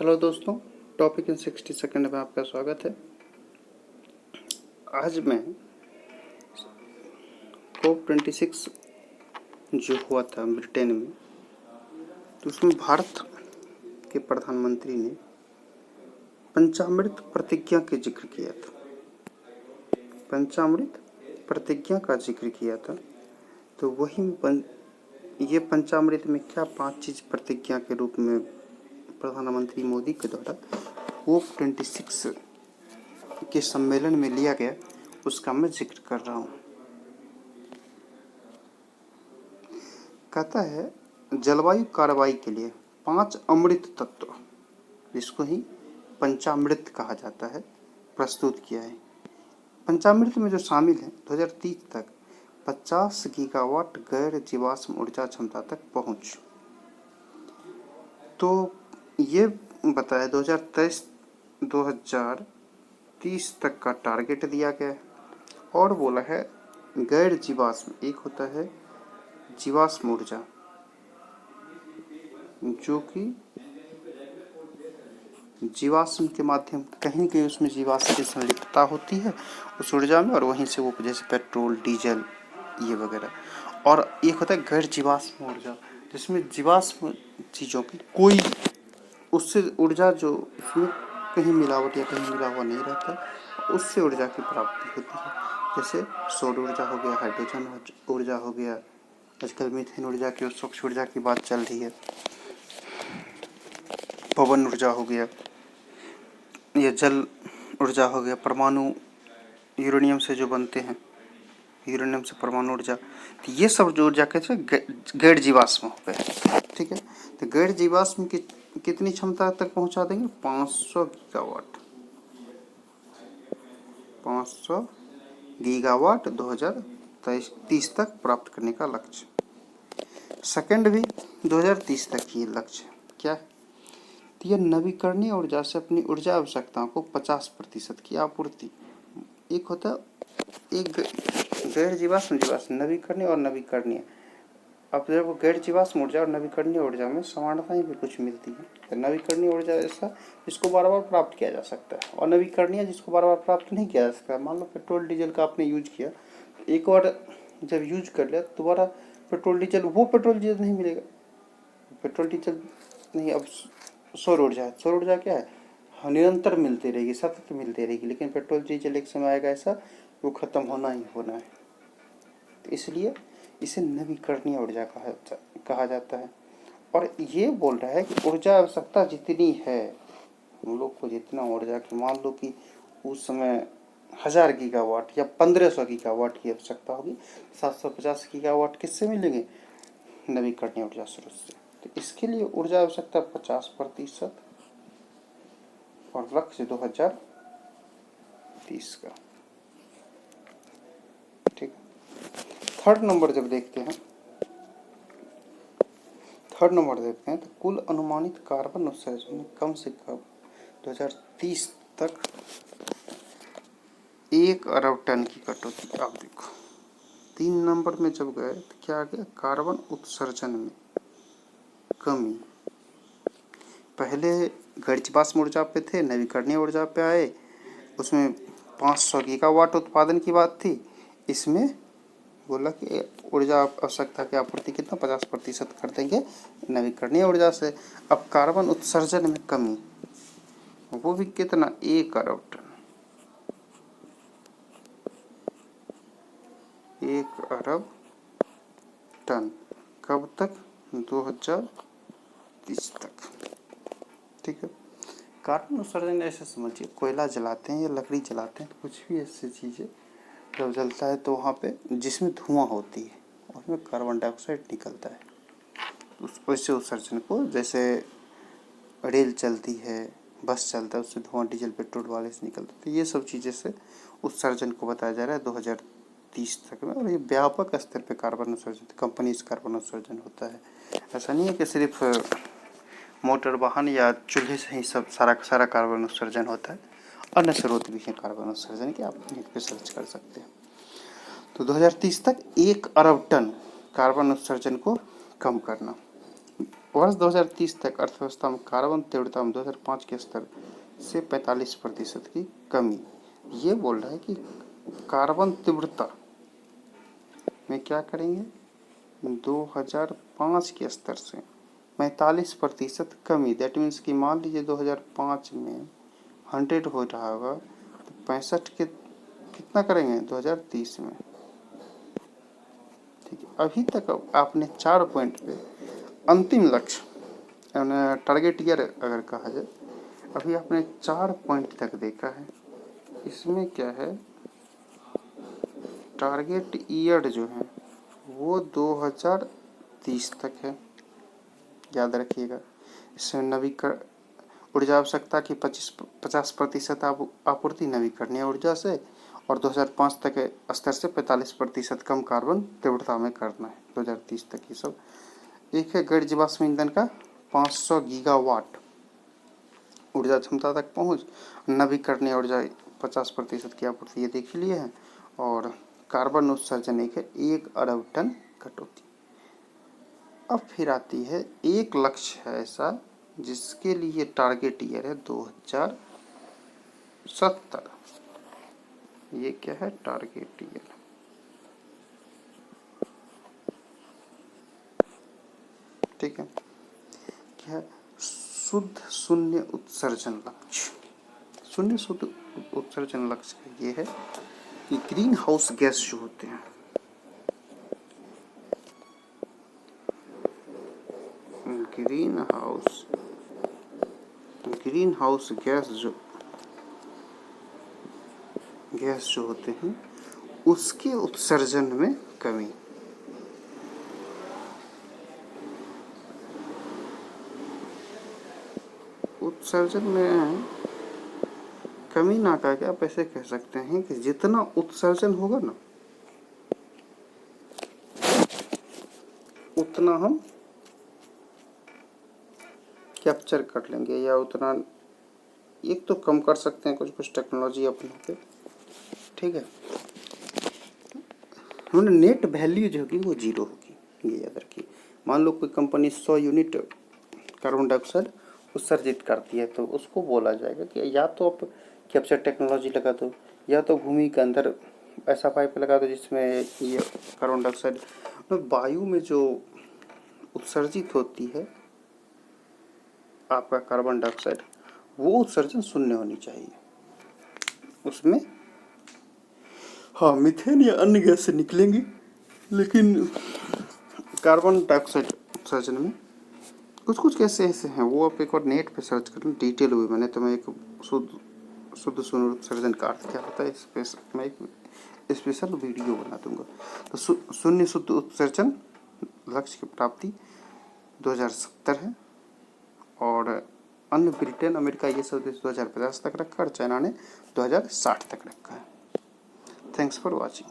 Hello दोस्तों, topic in 60 second में आपका स्वागत है। आज मैं COP26 जो हुआ था ब्रिटेन में, तो उसमें भारत के प्रधानमंत्री ने पंचामृत प्रतिज्ञा के जिक्र किया था। पंचामृत प्रतिज्ञा का जिक्र किया था, तो वही ये पंचामृत में क्या 5 चीज़ प्रतिज्ञा के रूप में प्रधानमंत्री मोदी के द्वारा COP26 के सम्मेलन में लिया गया, उसका मैं जिक्र कर रहा हूँ। कहता है जलवायु कार्रवाई के लिए 5 अमृत तत्व, जिसको ही पंचामृत कहा जाता है, प्रस्तुत किया है। पंचामृत में जो शामिल है 2030 तक 50 गीगावाट गैर जीवाश्म ऊर्जा क्षमता तक पहुँच। तो ये बताया 2030 तक का टारगेट दिया गया है। और बोला है गैर जीवाश्म, एक होता है जीवाश्म ऊर्जा, जो कि जीवाश्म के माध्यम कहीं कहीं उसमें जीवाश्म की संलिप्तता होती है उस ऊर्जा में, और वहीं से वो जैसे पेट्रोल, डीजल ये वगैरह। और एक होता है गैर जीवाश्म ऊर्जा, जिसमें जीवाश्म चीज़ों की कोई उससे ऊर्जा जो उसमें कहीं मिलावट या कहीं मिला हुआ नहीं रहता, उससे ऊर्जा की प्राप्ति होती है। जैसे सौर ऊर्जा हो गया, हाइड्रोजन ऊर्जा हो गया, आजकल मीथेन ऊर्जा की, स्वच्छ ऊर्जा की बात चल रही है, पवन ऊर्जा हो गया, या जल ऊर्जा हो गया, परमाणु यूरेनियम से जो बनते हैं, यूरेनियम से परमाणु ऊर्जा, तो ये सब जो ऊर्जा कहते हैं गैर जीवाश्म हो गए। ठीक है, तो गैर जीवाश्म की कितनी क्षमता तक पहुंचा देंगे? 500 गीगावाट। 500 गीगावाट 2030 तक प्राप्त करने का लक्ष्य। सेकंड भी 2030 तक ही लक्ष्य क्या है? तो यह नवीकरणीय ऊर्जा से अपनी ऊर्जा आवश्यकताओं को 50% की आपूर्ति। एक होता है एक गैर जीवाश्म, नवीकरणीय और नवीकरणीय। अब जब गैर जीवाश्म ऊर्जा और नवीकरणीय ऊर्जा में समानताएं भी कुछ मिलती हैं। तो नवीकरणीय ऊर्जा ऐसा जिसको बार बार प्राप्त किया जा सकता है, और नवीकरणीय जिसको बार बार प्राप्त नहीं किया जा सकता। मान लो पेट्रोल डीजल का आपने यूज किया, एक बार जब यूज कर लिया दोबारा पेट्रोल डीजल, वो पेट्रोल डीजल नहीं मिलेगा, पेट्रोल डीजल नहीं। अब सौर ऊर्जा है, सौर ऊर्जा क्या है? निरंतर मिलती रहेगी, सतत मिलती रहेगी, लेकिन पेट्रोल डीजल एक समय आएगा ऐसा वो खत्म होना ही होना है। तो इसलिए इसे नवीकरणीय ऊर्जा कहा जाता है। और ये बोल रहा है कि ऊर्जा आवश्यकता जितनी है, हम लोग को जितना ऊर्जा की, मान लो कि उस समय 1000 गीगावाट या 1500 गीगावाट की आवश्यकता होगी, 750 गीगावाट किससे मिलेंगे? नवीकरणीय ऊर्जा स्रोत से। तो इसके लिए ऊर्जा आवश्यकता 50% और लक्ष्य 2030 का। ठीक। थर्ड नंबर जब देखते हैं, तो कुल अनुमानित कार्बन उत्सर्जन कम से कम 2030 तक 1 अरब टन की कटौती। आप देखो 3 नंबर में जब गए तो क्या आ गया? कार्बन उत्सर्जन में कमी। पहले गैर जीवाश्म ऊर्जा पे थे, नवीकरणीय ऊर्जा पे आए, उसमें 500 गीगावाट उत्पादन की बात थी। इसमें बोला कि ऊर्जा आवश्यकता की आपूर्ति कितना 50% कर देंगे नवीकरणीय ऊर्जा से। अब कार्बन उत्सर्जन में कमी, वो भी कितना? 1 अरब टन। 1 अरब टन कब तक? 2030 तक। ठीक है। कार्बन उत्सर्जन ऐसे समझिए, कोयला जलाते हैं या लकड़ी जलाते हैं, तो कुछ भी ऐसी चीज़ें जब जलता है तो वहाँ पे जिसमें धुआं होती है उसमें कार्बन डाइऑक्साइड निकलता है। वैसे उत्सर्जन को, जैसे रेल चलती है, बस चलता है, उससे धुआं डीजल पेट्रोल वाले से निकलता है। तो ये सब चीज़ें से उत्सर्जन को बताया जा रहा है 2030 तक में। और ये व्यापक स्तर पे कार्बन उत्सर्जन, कंपनी से कार्बन उत्सर्जन होता है। ऐसा नहीं है कि सिर्फ मोटर वाहन या चूल्हे से ही सब सारा कार्बन उत्सर्जन होता है, अन्य स्रोत भी हैं कार्बन उत्सर्जन के, आप नेट पे सर्च कर सकते हैं। तो 2030 तक 1 अरब टन कार्बन उत्सर्जन को कम करना। वर्ष 2030 तक अर्थव्यवस्था में कार्बन तीव्रता में 2005 के स्तर से 45% की कमी। ये बोल रहा है कि कार्बन तीव्रता में क्या करेंगे, 2005 के स्तर से 45% कमी। दैट मीन्स कि मान लीजिए 2005 में 100 हो रहा होगा तो 65 के कितना करेंगे 2030 में। ठीक है, अभी तक आपने 4 पॉइंट पे अंतिम लक्ष्य टारगेट ईयर अगर कहा जाए, अभी आपने 4 पॉइंट तक देखा है। इसमें क्या है, टारगेट ईयर जो है वो 2030 तक है, याद रखिएगा। इसमें नवीकरण ऊर्जा आवश्यकता की 50% आपूर्ति नवीकरणीय ऊर्जा से और 2005 तक के स्तर से 45% कम कार्बन तीव्रता में करना है 2030 तक। ये सब एक है गैर जीवाश्म ईंधन का 500 गीगावाट ऊर्जा क्षमता तक पहुंच, नवीकरणीय ऊर्जा 50% की आपूर्ति, ये देख लिए हैं। और कार्बन उत्सर्जन एक है 1 अरब टन कटौती। अब फिर आती है एक लक्ष्य है ऐसा जिसके लिए टारगेट ईयर है 2070। ये क्या है, टारगेट ईयर। ठीक है, क्या है, शुद्ध शून्य उत्सर्जन लक्ष्य। शून्य शुद्ध उत्सर्जन लक्ष्य ये है कि ग्रीन हाउस गैस जो होते हैं, ग्रीन हाउस गैस जो होते हैं उसके उत्सर्जन में कमी। उत्सर्जन में कमी ना करके आप ऐसे कह सकते हैं कि जितना उत्सर्जन होगा ना उतना हम कैप्चर कर लेंगे, या उतना एक तो कम कर सकते हैं कुछ टेक्नोलॉजी अपने पे। ठीक है, हमने नेट वैल्यू जो होगी वो 0 होगी, ये याद रखिए। मान लो कोई कंपनी 100 यूनिट कार्बन डाइऑक्साइड उत्सर्जित करती है तो उसको बोला जाएगा कि या तो आप कैप्चर टेक्नोलॉजी लगा दो, या तो भूमि के अंदर ऐसा पाइप लगा दो जिसमें ये कार्बन डाइऑक्साइड वायु में जो उत्सर्जित होती है आपका कार्बन डाइऑक्साइड, वो उत्सर्जन शून्य होनी चाहिए उसमें। हाँ, मीथेन या अन्य गैस से निकलेंगी, लेकिन कार्बन डाइऑक्साइड उत्सर्जन में कुछ कैसे ऐसे हैं, वो आप एक और नेट पे सर्च कर लें, डिटेल हुई मैंने। तो मैं एक शुद्ध शून्य उत्सर्जन का अर्थ क्या होता है मैं एक स्पेशल वीडियो बना दूंगा। तो शून्य शुद्ध उत्सर्जन लक्ष्य की प्राप्ति 2070 है, और अन्य ब्रिटेन अमेरिका ये सब देश 2050 तक रखा, और चाइना ने 2060 तक रखा है। Thanks for watching.